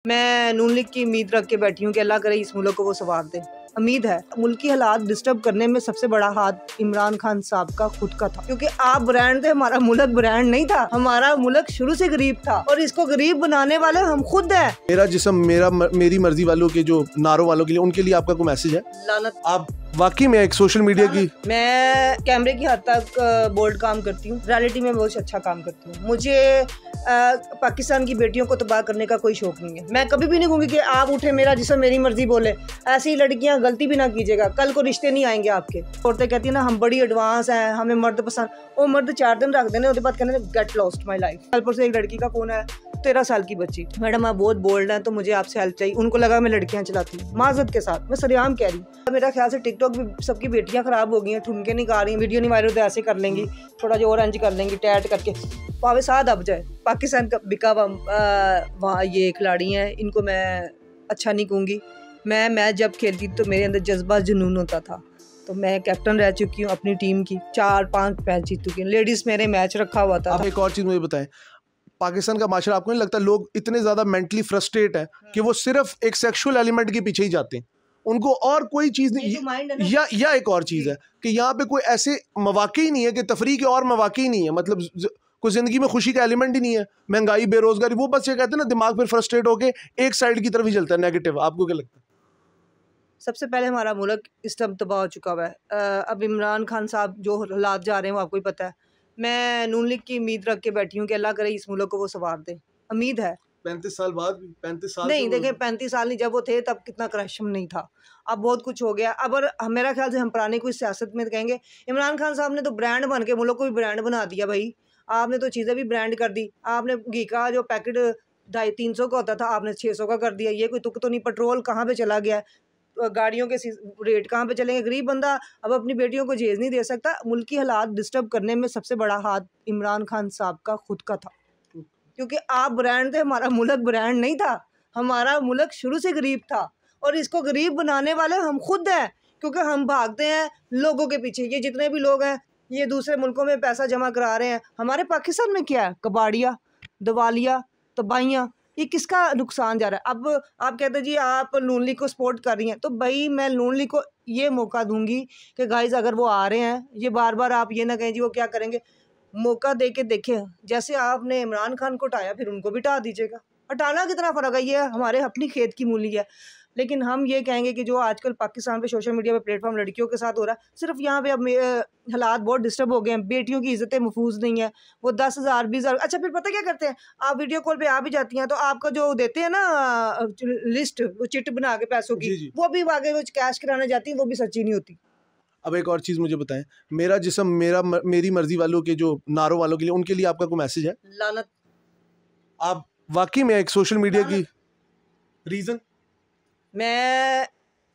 मैं नून लीग की उम्मीद रख के बैठी हूँ कि अल्लाह करे इस मुल्क को वो संवार दे। उम्मीद है। मुल्क की हालात डिस्टर्ब करने में सबसे बड़ा हाथ इमरान खान साहब का खुद का था, क्योंकि आप ब्रांड थे, हमारा मुल्क ब्रांड नहीं था। हमारा मुल्क शुरू से गरीब था और इसको गरीब बनाने वाले हम खुद हैं। मेरा जिस्म मेरी मर्जी वालों के जो नारों वालों के लिए, उनके लिए आपका कोई मैसेज है? लानत। आप वाकई में एक सोशल मीडिया की, मैं कैमरे की हद तक बोल्ड काम करती हूँ, रियलिटी में बहुत अच्छा काम करती हूँ। मुझे पाकिस्तान की बेटियों को तबाह करने का कोई शौक नहीं है। मैं कभी भी नहीं कहूँगी कि आप उठे मेरा जिस्म मेरी मर्जी बोले। ऐसी लड़कियाँ गलती भी ना कीजिएगा, कल को रिश्ते नहीं आएंगे आपके। औरतें कहती है ना हम बड़ी एडवांस हैं, हमें मर्द पसंद। वो मर्द 4 दिन रख देने, उसके बाद कहने गेट लॉस्ट माई लाइफ। कल पर से एक लड़की का फोन है, 13 साल की बच्ची, मैडम आप बहुत बोल्ड हैं तो मुझे आपसे हेल्प चाहिए। उनको लगा मैं लड़कियां चलाती हूँ, माजरत के साथ मैं सरेआम कह रही हूँ। मेरा ख्याल से टिकटॉक भी सबकी बेटियां खराब हो गई हैं, ठुमके नहीं गा रही, वीडियो नहीं वायरल तो ऐसे कर लेंगी, थोड़ा जो ऑरेंज कर लेंगी टैट करके, पावे साथ दब जाए। पाकिस्तान का बिका वहाँ ये खिलाड़ी हैं, इनको मैं अच्छा नहीं कहूँगी। मैं जब खेलती तो मेरे अंदर जज्बा जुनून होता था, तो मैं कैप्टन रह चुकी हूँ अपनी टीम की, 4-5 मैच जीत चुकी हूँ। लेडीज मेरे मैच रखा हुआ था। आप एक और चीज़ मुझे बताएं, पाकिस्तान का माशरा आपको नहीं लगता लोग इतने ज़्यादा मेंटली फ्रस्ट्रेट है कि वो सिर्फ एक सेक्सुअल एलिमेंट के पीछे ही जाते हैं, उनको और कोई चीज़ नहीं, या एक और चीज़ है कि यहाँ पे कोई ऐसे मौके ही नहीं है कि तफरीह के और मौके ही नहीं है, मतलब कोई ज़िंदगी में खुशी का एलिमेंट ही नहीं है। महंगाई, बेरोजगारी, वो बस ये कहते हैं ना, दिमाग फिर फ्रस्ट्रेट होके एक साइड की तरफ ही चलता है, नेगेटिव। आपको क्या लगता है? सबसे पहले हमारा मुल्क इस टाइम तबाह हो चुका हुआ है। अब इमरान खान साहब जो हालात जा रहे हैं वो आपको ही पता है। मैं नून लीग की उम्मीद रख के बैठी हूँ कि अल्लाह करे इस मुल्क को वो संवार दे। उम्मीद है। 35 साल बाद भी, 35 साल नहीं देखें, 35 साल नहीं, जब वो थे तब कितना करप्शन नहीं था, अब बहुत कुछ हो गया। अब और मेरा ख्याल से हम पुरानी कोई सियासत में कहेंगे, इमरान खान साहब ने तो ब्रांड बन के मुल्क को भी ब्रांड बना दिया भाई। आपने तो चीज़ें भी ब्रांड कर दी। आपने घी का जो पैकेट 250-300 का होता था, आपने 600 का कर दिया। ये कोई तुक तो नहीं। पेट्रोल कहाँ पे चला गया, गाड़ियों के रेट कहाँ पे चलेंगे। गरीब बंदा अब अपनी बेटियों को जेज नहीं दे सकता। मुल्क की हालात डिस्टर्ब करने में सबसे बड़ा हाथ इमरान खान साहब का खुद का था, क्योंकि आप ब्रांड थे, हमारा मुल्क ब्रांड नहीं था। हमारा मुल्क शुरू से गरीब था और इसको गरीब बनाने वाले हम खुद हैं, क्योंकि हम भागते हैं लोगों के पीछे। ये जितने भी लोग हैं ये दूसरे मुल्कों में पैसा जमा करा रहे हैं। हमारे पाकिस्तान में क्या है, कबाड़िया, दवालिया, तबाहियाँ, ये किसका नुकसान जा रहा है। अब आप कहते हैं जी आप नून लीग को सपोर्ट कर रही हैं, तो भाई मैं नून लीग को ये मौका दूंगी कि गाइज अगर वो आ रहे हैं, ये बार बार आप ये ना कहें जी वो क्या करेंगे। मौका दे के देखें, जैसे आपने इमरान खान को हटाया फिर उनको भी हटा दीजिएगा। हटाना कितना फ़र्क है, ये हमारे अपनी खेत की मूली है। लेकिन हम ये कहेंगे कि जो आजकल पाकिस्तान पे सोशल मीडिया पे प्लेटफॉर्म लड़कियों के साथ हो रहा है, सिर्फ यहाँ पे अब हालात बहुत डिस्टर्ब हो गए हैं। बेटियों की इज्जतें महफूज नहीं है। वो 10,000 20,000, अच्छा फिर पता क्या करते हैं, आप वीडियो कॉल पे आ भी जाती हैं तो आपका जो देते हैं ना लिस्ट, वो चिट बना के पैसों की, वो भी आगे वो कैश कराने जाती है, वो भी सच्ची नहीं होती। अब एक और चीज़ मुझे बताएं, मेरा जिस्म मेरी मर्जी वालों के जो नारों वालों के लिए, उनके लिए आपका कोई मैसेज है? लानत। आप वाकई में एक सोशल मीडिया की, रीज़न? मैं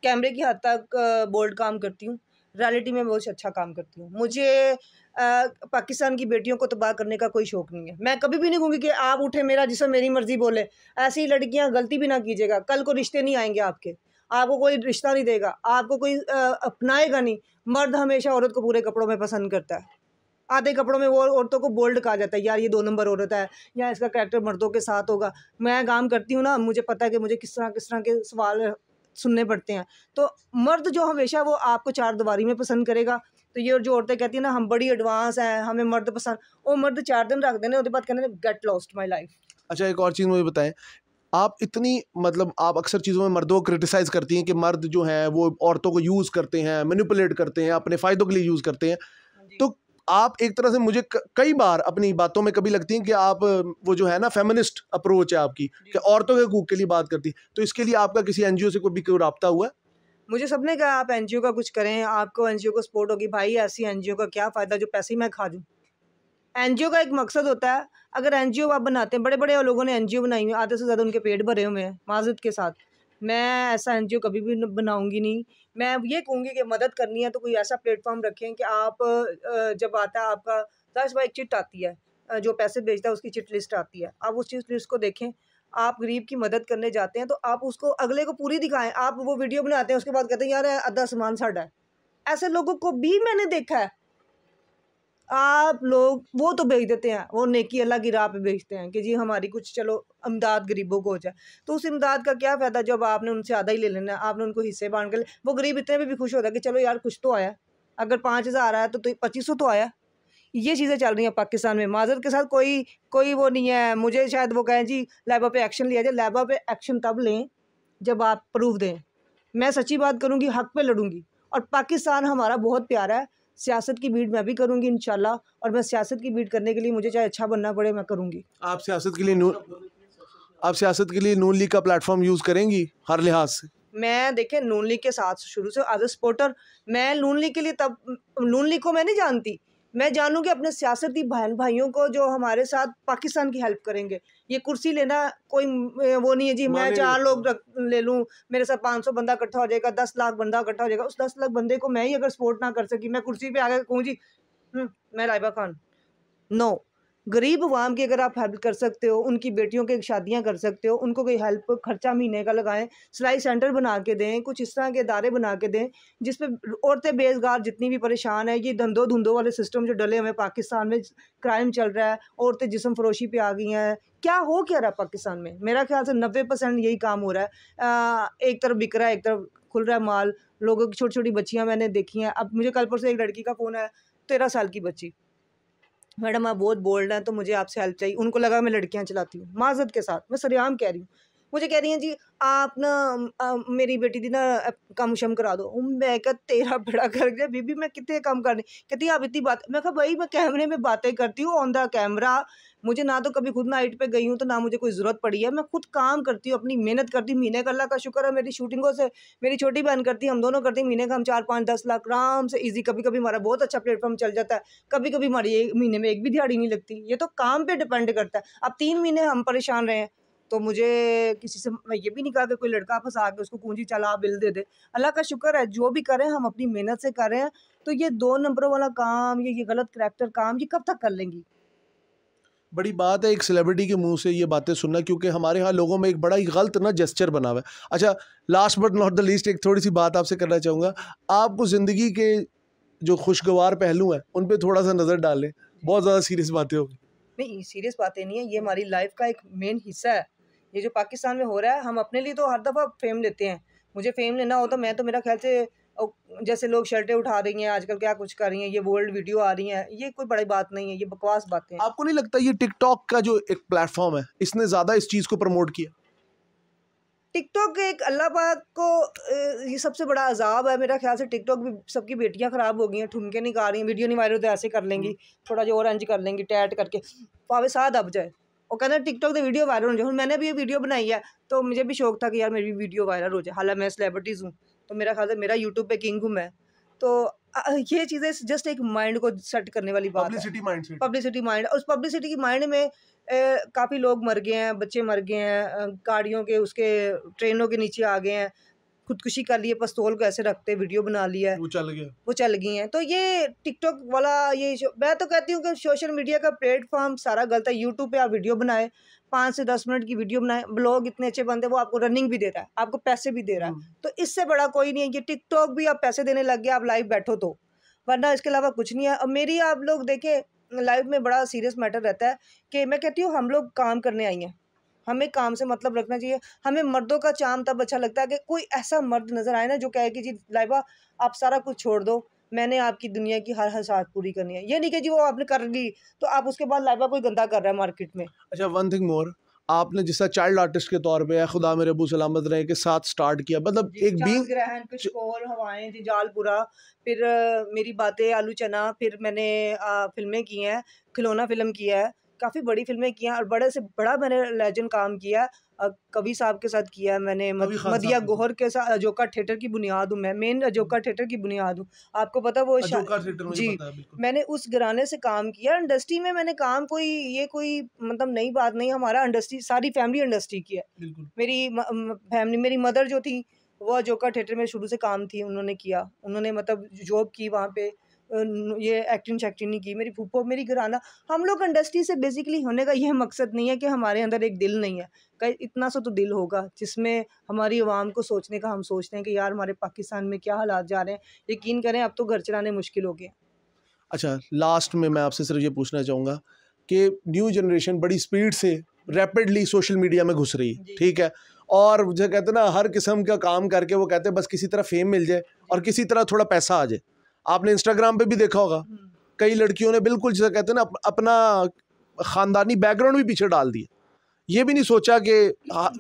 कैमरे की हद तक बोल्ड काम करती हूँ, रियलिटी में बहुत अच्छा काम करती हूँ। मुझे पाकिस्तान की बेटियों को तबाह करने का कोई शौक नहीं है। मैं कभी भी नहीं कहूँगी कि आप उठे मेरा जिस्म मेरी मर्जी बोले। ऐसी लड़कियाँ गलती भी ना कीजिएगा, कल को रिश्ते नहीं आएंगे आपके, आपको कोई रिश्ता नहीं देगा, आपको कोई अपनाएगा नहीं। मर्द हमेशा औरत को पूरे कपड़ों में पसंद करता है, आधे कपड़ों में वो औरतों को बोल्ड कहा जाता है, यार ये 2 नंबर औरत है, या इसका कैरेक्टर मर्दों के साथ होगा। मैं काम करती हूँ ना, मुझे पता है कि मुझे किस तरह के सवाल सुनने पड़ते हैं। तो मर्द जो हमेशा वो आपको 4 दीवारी में पसंद करेगा। तो ये जो औरतें कहती हैं ना हम बड़ी एडवांस हैं, हमें मर्द पसंद, वो मर्द 4 दिन रख देने, उसके बाद कहने गेट लॉस्ट माई लाइफ। अच्छा एक और चीज़ मुझे बताएं, आप इतनी, मतलब आप अक्सर चीज़ों में मर्दों को क्रिटिसाइज़ करती हैं कि मर्द जो हैं वो औरतों को यूज़ करते हैं, मैनिपुलेट करते हैं, अपने फ़ायदों के लिए यूज़ करते हैं। तो आप एक तरह से मुझे कई बार अपनी बातों में कभी लगती हैं कि आप वो जो है ना फेमिनिस्ट अप्रोच है आपकी, कि औरतों के हकूक़ के लिए बात करती हैं। तो इसके लिए आपका किसी एनजीओ से कोई राब्ता हुआ है? मुझे सबने कहा आप एनजीओ का कुछ करें, आपको एनजीओ को सपोर्ट होगी। भाई ऐसी एनजीओ का क्या फ़ायदा जो पैसे ही मैं खा जाऊँ। एनजीओ का एक मकसद होता है, अगर एनजीओ आप बनाते हैं, बड़े बड़े लोगों ने एनजीओ बनाई हुई है, आधे से ज़्यादा उनके पेट भरे हुए हैं माज़रत के साथ। मैं ऐसा एनजीओ कभी भी बनाऊंगी नहीं। मैं ये कहूँगी कि मदद करनी है तो कोई ऐसा प्लेटफॉर्म रखें कि आप जब आता है आपका 10 बार एक चिट आती है, जो पैसे भेजता है उसकी चिट लिस्ट आती है, आप उस चिट लिस्ट को देखें। आप गरीब की मदद करने जाते हैं तो आप उसको अगले को पूरी दिखाएं। आप वो वीडियो बनाते हैं उसके बाद कहते हैं यार आधा सामान साड़ा है। ऐसे लोगों को भी मैंने देखा है। आप लोग वो तो भेज देते हैं, वो नेकी अल्लाह की राह पे भेजते हैं कि जी हमारी कुछ चलो इमदाद गरीबों को हो जाए। तो उस इमदाद का क्या फ़ायदा जब आपने उनसे आधा ही ले लेना है, आपने उनको हिस्से बाँट के वो गरीब इतने में भी खुश होता है कि चलो यार कुछ तो आया। अगर 5,000 आया तो 2500 तो आया। ये चीज़ें चल रही हैं पाकिस्तान में। माज़रत के साथ कोई कोई वो नहीं है। मुझे शायद वो कहें जी लैबा पे एक्शन लिया जाए, लैबा पे एक्शन तब लें जब आप प्रूफ़ दें। मैं सच्ची बात करूँगी, हक़ पे लड़ूँगी और पाकिस्तान हमारा बहुत प्यारा है। सियासत की बीट मैं भी करूँगी इंशाल्लाह और मैं सियासत की बीट करने के लिए मुझे चाहे अच्छा बनना पड़े, मैं करूँगी। आप सियासत के लिए नून लीग का प्लेटफॉर्म यूज़ करेंगी हर लिहाज से? मैं देखिए नून लीग के साथ शुरू से एज़ अ सपोर्टर मैं नून लीग के लिए तब नून लीग को मैं नहीं जानती। मैं जानूँगी अपने सियासती बहन भाइयों को जो हमारे साथ पाकिस्तान की हेल्प करेंगे। ये कुर्सी लेना कोई वो नहीं है जी मैं 4 लोग ले लूँ, मेरे साथ 500 बंदा इकट्ठा हो जाएगा, 10 लाख बंदा इकट्ठा हो जाएगा। उस 10 लाख बंदे को मैं ही अगर सपोर्ट ना कर सकी, मैं कुर्सी पे आके कहूँ जी मैं लाइबा खान। नो, गरीब अवाम की अगर आप हेल्प कर सकते हो, उनकी बेटियों की शादियाँ कर सकते हो, उनको कोई हेल्प खर्चा महीने का लगाएँ, सिलाई सेंटर बना के दें, कुछ इस तरह के इदारे बना के दें, जिस पे औरतें बेरोज़गार जितनी भी परेशान हैं, ये धंधों वाले सिस्टम जो डले हुए हैं पाकिस्तान में, क्राइम चल रहा है, औरतें जिस्म फ़रोशी पे आ गई हैं, क्या हो क्या रहा है पाकिस्तान में? मेरा ख़्याल से 90% यही काम हो रहा है। एक तरफ बिक रहा है, एक तरफ खुल रहा है माल, लोगों की छोटी-छोटी बच्चियाँ मैंने देखी हैं। अब मुझे कल परसों एक लड़की का फ़ोन आया, 13 साल की बच्ची। मैडम आप बहुत बोल्ड हैं तो मुझे आपसे हेल्प चाहिए। उनको लगा मैं लड़कियाँ चलाती हूँ, माज़रत के साथ, मैं सरेआम कह रही हूँ। मुझे कह रही हैं जी आप ना मेरी बेटी दी ना कम-शम करा दो। मैं कहा तेरा बेड़ा गर्क है बीबी मैं कितने कम करने कहती है आप इतनी बात मैं कहा भाई मैं कैमरे में बातें करती हूँ ऑन द कैमरा मुझे ना तो कभी खुद नाइट पे गई हूँ तो ना मुझे कोई ज़रूरत पड़ी है। मैं खुद काम करती हूँ, अपनी मेहनत करती हूँ। महीने का अल्लाह का शुक्र है मेरी शूटिंगों से मेरी छोटी बहन करती है, हम दोनों करते हैं। महीने का हम 4, 5, 10 लाख आराम से ईज़ी कभी-कभी हमारा बहुत अच्छा प्लेटफ़ॉर्म चल जाता है। कभी-कभी हमारी 1 महीने में 1 भी दिहाड़ी नहीं लगती। ये तो काम पे डिपेंड करता है। अब 3 महीने हम परेशान रहे हैं, तो मुझे किसी से मैं ये भी नहीं कहा कि कोई लड़का फँसा के उसको पूँजी चल आप बिल दे दे। अल्लाह का शुक्र है जो भी कर रहे हैं हम अपनी मेहनत से कर रहे हैं। तो ये 2 नंबरों वाला काम ये गलत करैक्टर काम ये कब तक कर लेंगी? बड़ी बात है एक सेलिब्रिटी के मुंह से ये बातें सुनना, क्योंकि हमारे यहाँ लोगों में एक बड़ा ही गलत ना जेस्चर बना हुआ है। अच्छा, last but not the least एक थोड़ी सी बात आपसे करना चाहूँगा। आपको ज़िंदगी के जो खुशगवार पहलू हैं उन पे थोड़ा सा नज़र डालें, बहुत ज़्यादा सीरियस बातें होगी। नहीं, सीरियस बातें नहीं है, ये हमारी लाइफ़ का एक मेन हिस्सा है। ये जो पाकिस्तान में हो रहा है, हम अपने लिए तो हर दफ़ा फ़ेम लेते हैं। मुझे फ़ेम लेना हो तो मैं तो मेरा ख़्याल से जैसे लोग शर्टें उठा रही हैं, आजकल क्या कुछ कर रही हैं, ये बोल्ड वीडियो आ रही हैं, ये कोई बड़ी बात नहीं है, ये बकवास बातें हैं। आपको नहीं लगता ये टिकटॉक का जो एक प्लेटफॉर्म है इसने ज़्यादा इस चीज़ को प्रमोट किया? टिकटॉक एक अल्लाह पाक को ये सबसे बड़ा अज़ाब है मेरा ख़्याल से। टिकटॉक भी सबकी बेटियाँ ख़राब हो गई हैं, ठुमके नहीं गा रही हैं, वीडियो नहीं वायरल तो ऐसे कर लेंगी, थोड़ा जो ऑरेंज कर लेंगी टैट करके, भावें साह दब जाए। वो कहते हैं टिकटॉक ते वीडियो वायरल हो जाए। हुण मैंने भी ये वीडियो बनाई है, तो मुझे भी शौक था कि यार मेरी भी वीडियो वायरल हो जाए। हालाँकि मैं सेलिब्रिटीज़ हूँ, तो मेरा ख़्याल है मेरा यूट्यूब पे किंग हूँ मैं। तो ये चीज़ें जस्ट एक माइंड को सेट करने वाली बात है। Publicity mindset. पब्लिसिटी माइंड और उस पब्लिसिटी की माइंड में काफ़ी लोग मर गए हैं, बच्चे मर गए हैं, गाड़ियों के उसके ट्रेनों के नीचे आ गए हैं, खुदकुशी कर ली है, पिस्तौल को ऐसे रखते वीडियो बना लिया है, वो चल गया। वो चल गई हैं। तो ये टिकटॉक वाला ये मैं तो कहती हूँ कि सोशल मीडिया का प्लेटफॉर्म सारा गलत है। यूट्यूब पे आप वीडियो बनाएँ, 5 से 10 मिनट की वीडियो बनाएँ, ब्लॉग इतने अच्छे बनते हैं, वो आपको रनिंग भी दे रहा है, आपको पैसे भी दे रहा है। तो इससे बड़ा कोई नहीं है। ये टिकटॉक भी आप पैसे देने लग गए, आप लाइव बैठो तो, वरना इसके अलावा कुछ नहीं है। अब मेरी आप लोग देखें लाइफ में बड़ा सीरियस मैटर रहता है कि मैं कहती हूँ हम लोग काम करने आई हैं, हमें काम से मतलब रखना चाहिए। हमें मर्दों का चाम तब अच्छा लगता है कि कोई ऐसा मर्द नज़र आए ना जो कहे कि जी लाइबा आप सारा कुछ छोड़ दो, मैंने आपकी दुनिया की हर ख़्वाहिश पूरी करनी है। ये नहीं कि जी वो आपने कर ली तो आप उसके बाद लाइबा कोई गंदा कर रहा है मार्केट में। अच्छा, वन थिंग मोर, आपने जिस तरह चाइल्ड आर्टिस्ट के तौर पे, खुदा मेरे अबू सलामत रहे, के साथ स्टार्ट किया, मतलब एक बीइंग ग्रहण, कशकोल, हवाएं, जंजालपुरा, फिर मेरी बातें, आलू चना, फिर मैंने फ़िल्में की हैं, खिलौना फ़िल्म किया है, काफ़ी बड़ी फ़िल्में की हैं और बड़े से बड़ा मैंने लेजेंड काम किया है। कवि साहब के साथ किया है मैंने, कभी खान मदिया साहब के गोहर के साथ। अजोका थिएटर की बुनियाद हूँ मैं, मेन अजोका थिएटर की बुनियाद हूँ। आपको पता है वो अजोका थिएटर, मुझे जी, पता है बिल्कुल। मैंने उस घराने से काम किया। इंडस्ट्री में मैंने काम कोई मतलब नई बात नहीं, हमारा इंडस्ट्री सारी फैमिली इंडस्ट्री की है। बिल्कुल। मेरी फैमिली, मेरी मदर जो थी वो अजोका थिएटर में शुरू से काम थी, उन्होंने किया, उन्होंने मतलब जॉब की वहाँ पे। ये एक्टिंग शैक्टिंग नहीं की। मेरी फूफो, मेरी घराना, हम लोग इंडस्ट्री से बेसिकली होने का ये मकसद नहीं है कि हमारे अंदर एक दिल नहीं है। कहीं इतना सा तो दिल होगा जिसमें हमारी आवाम को सोचने का हम सोचते हैं कि यार हमारे पाकिस्तान में क्या हालात जा रहे हैं। यकीन करें अब तो घर चलाने मुश्किल हो गए हैं। अच्छा, लास्ट में मैं आपसे सिर्फ ये पूछना चाहूँगा कि न्यू जनरेशन बड़ी स्पीड से रैपिडली सोशल मीडिया में घुस रही है, ठीक है, और जो कहते हैं ना हर किस्म का काम करके वो कहते हैं बस किसी तरह फेम मिल जाए और किसी तरह थोड़ा पैसा आ जाए। आपने इंस्टाग्राम पे भी देखा होगा कई लड़कियों ने बिल्कुल जैसे कहते हैं ना अपना ख़ानदानी बैकग्राउंड भी पीछे डाल दिया, ये भी नहीं सोचा कि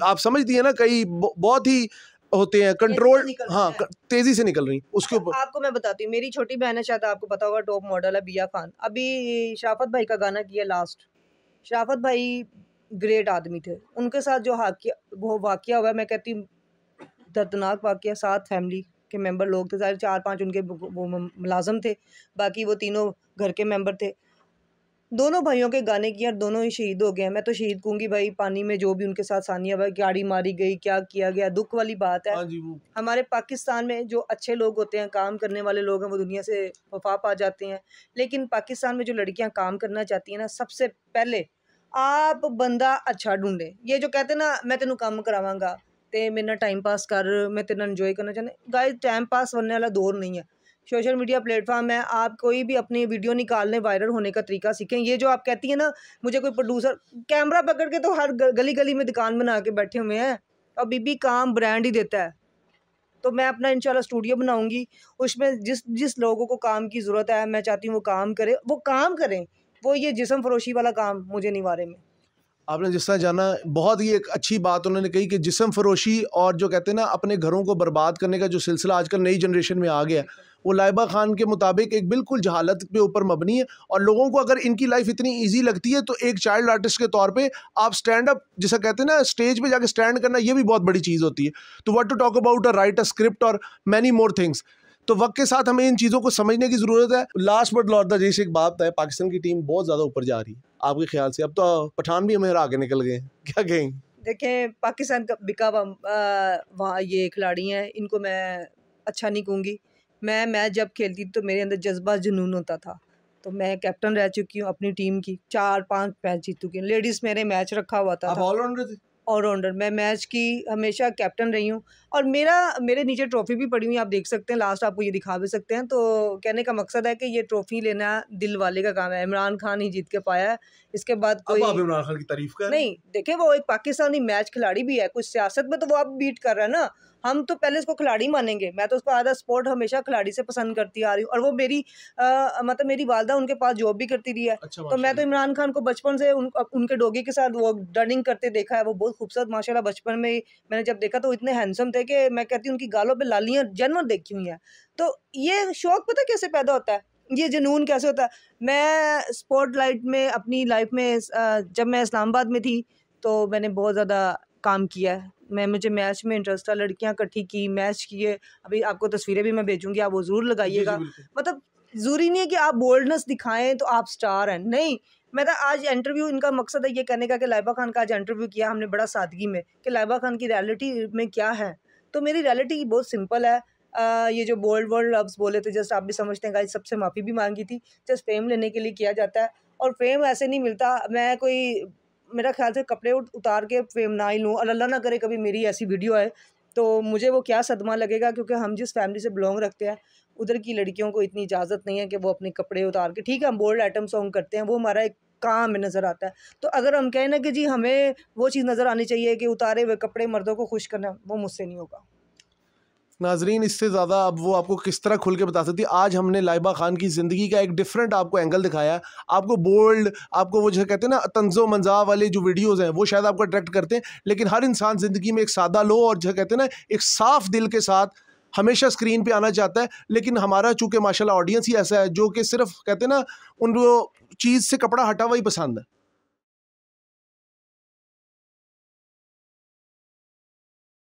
आप समझ दिए ना, कई बहुत ही होते हैं कंट्रोल, हाँ तेजी से निकल रही उसके ऊपर। आपको मैं बताती हूँ, मेरी छोटी बहन है, शायद आपको पता होगा, टॉप मॉडल है बिया खान, अभी शराफत भाई का गाना किया लास्ट। शराफत भाई ग्रेट आदमी थे, उनके साथ जो वो वाकया हुआ, मैं कहती हूँ दर्दनाक वाकया। 7 फैमिली के मेंबर लोग थे, सारे 4-5 उनके वो मुलाजम थे, बाकी वो तीनों घर के मेंबर थे। दोनों भाइयों के गाने किए और दोनों ही शहीद हो गए हैं। मैं तो शहीद कहूँगी भाई, पानी में जो भी उनके साथ सानिया भाई, गाड़ी मारी गई, क्या किया गया, दुख वाली बात है। हमारे पाकिस्तान में जो अच्छे लोग होते हैं, काम करने वाले लोग हैं, वो दुनिया से वफा पा जाते हैं, लेकिन पाकिस्तान में जो लड़कियां काम करना चाहती हैं ना, सबसे पहले आप बंदा अच्छा ढूंढे। ये जो कहते हैं ना मैं तेनू काम करावांगा ते मेरे ना टाइम पास कर, मैं तेना इंजॉय करना चाहते, गाइस टाइम पास बनने वाला दौर नहीं है। सोशल मीडिया प्लेटफॉर्म है, आप कोई भी अपनी वीडियो निकालने, वायरल होने का तरीका सीखें। ये जो आप कहती हैं ना मुझे कोई प्रोड्यूसर कैमरा पकड़ के तो हर गली गली में दुकान बना के बैठे हुए हैं, और बीबी काम ब्रांड ही देता है। तो मैं अपना इंशाल्लाह स्टूडियो बनाऊंगी, उसमें जिस लोगों को काम की ज़रूरत है, मैं चाहती हूँ वो काम करें, वो ये जिस्म फरोशी वाला काम मुझे नहीं बारे में। आपने जिस तरह जाना, बहुत ही एक अच्छी बात उन्होंने कही कि जिस्म फरोशी और जो कहते हैं ना अपने घरों को बर्बाद करने का जो सिलसिला आजकल नई जनरेशन में आ गया, वो लाइबा खान के मुताबिक एक बिल्कुल जहालत के ऊपर मबनी है। और लोगों को अगर इनकी लाइफ इतनी इजी लगती है तो एक चाइल्ड आर्टिस्ट के तौर पे आप स्टैंड अप, जिसे कहते हैं ना स्टेज पे जाके स्टैंड करना, ये भी बहुत बड़ी चीज़ होती है। तो what to talk about a write a script और मैनी मोर थिंग्स। तो वक्त के साथ हमें इन चीज़ों को समझने की ज़रूरत है। Last but not the least एक बात है, पाकिस्तान की टीम बहुत ज़्यादा ऊपर जा रही है आपके ख्याल से? अब तो पठान भी हमें आगे निकल गए हैं, क्या कहेंगे? देखें, पाकिस्तान का बिका वहाँ ये खिलाड़ी हैं, इनको मैं अच्छा नहीं कहूँगी। मैं मैच जब खेलती तो मेरे अंदर जज्बा जुनून होता था, तो मैं कैप्टन रह चुकी हूँ अपनी टीम की, 4-5 मैच जीत चुकी हूँ। लेडीज़ मेरे मैच रखा हुआ था। आप ऑलराउंडर थे? ऑलराउंडर, मैं मैच की हमेशा कैप्टन रही हूँ, और मेरे नीचे ट्रॉफी भी पड़ी हुई है, आप देख सकते हैं, लास्ट आपको ये दिखा भी सकते हैं। तो कहने का मकसद है कि ये ट्रॉफी लेना दिल वाले का काम है, इमरान खान ही जीत के पाया है, इसके बाद कोई। अब आप इमरान खान की तारीफ कर नहीं, देखिए वो एक पाकिस्तानी मैच खिलाड़ी भी है, कुछ सियासत में तो वो आप बीट कर रहा है ना, हम तो पहले उसको खिलाड़ी मानेंगे। मैं तो उसको आधा स्पोर्ट हमेशा खिलाड़ी से पसंद करती आ रही हूँ, और वो मेरी मतलब मेरी वालदा उनके पास जॉब भी करती रही है। अच्छा, तो मैं तो इमरान खान को बचपन से उनके डॉगी के साथ वो रनिंग करते देखा है, वो बहुत खूबसूरत माशाल्लाह। बचपन में मैंने जब देखा तो इतने हैंडसम थे कि मैं कहती हूँ उनकी गालों पे लालियाँ जन्म देखी हुई हैं। तो ये शौक पता कैसे पैदा होता है, ये जुनून कैसे होता है? मैं स्पॉटलाइट में अपनी लाइफ में जब मैं इस्लामाबाद में थी तो मैंने बहुत ज़्यादा काम किया है। मुझे मैच में इंटरेस्ट था, लड़कियां इकट्ठी की, मैच किए। अभी आपको तस्वीरें भी मैं भेजूंगी, आप वो ज़रूर लगाइएगा। मतलब ज़रूरी नहीं है कि आप बोल्डनेस दिखाएं तो आप स्टार हैं, नहीं। मैं तो आज इंटरव्यू, इनका मकसद है ये कहने का कि लाइबा खान का आज इंटरव्यू किया हमने बड़ा सादगी में, कि लाइबा खान की रियलिटी में क्या है। तो मेरी रियलिटी बहुत सिंपल है। ये जो बोल्ड वर्ड लफ्ज़ बोले थे, जस्ट आप भी समझते हैं गाइस, सबसे माफ़ी भी मांगी थी, जस्ट फेम लेने के लिए किया जाता है, और फेम ऐसे नहीं मिलता। मैं कोई, मेरा ख्याल से कपड़े उतार के फेम ना ही लूँ, और अल्लाह ना करे कभी मेरी ऐसी वीडियो आए तो मुझे वो क्या सदमा लगेगा, क्योंकि हम जिस फैमिली से बिलोंग रखते हैं उधर की लड़कियों को इतनी इजाज़त नहीं है कि वो अपने कपड़े उतार के, ठीक है हम बोल्ड आइटम सॉन्ग करते हैं, वो हमारा एक काम में नज़र आता है। तो अगर हम कहें ना कि जी हमें वो चीज़ नज़र आनी चाहिए कि उतारे हुए कपड़े मर्दों को खुश करना, वो मुझसे नहीं होगा। नाजरीन, इससे ज़्यादा अब वो आपको किस तरह खुल के बता सकती है। आज हमने लाइबा खान की ज़िंदगी का एक डिफरेंट आपको एंगल दिखाया है। आपको बोल्ड, आपको वो जो कहते हैं ना तंज़ो मंज़ा वाले जो वीडियोज़ हैं वो शायद आपको अट्रैक्ट करते हैं, लेकिन हर इंसान ज़िंदगी में एक सादा लो और जो कहते हैं ना एक साफ़ दिल के साथ हमेशा स्क्रीन पे आना चाहता है। लेकिन हमारा चूँकि माशाल्लाह ऑडियंस ही ऐसा है जो कि सिर्फ कहते हैं ना उन चीज़ से कपड़ा हटा हुआ ही पसंद है।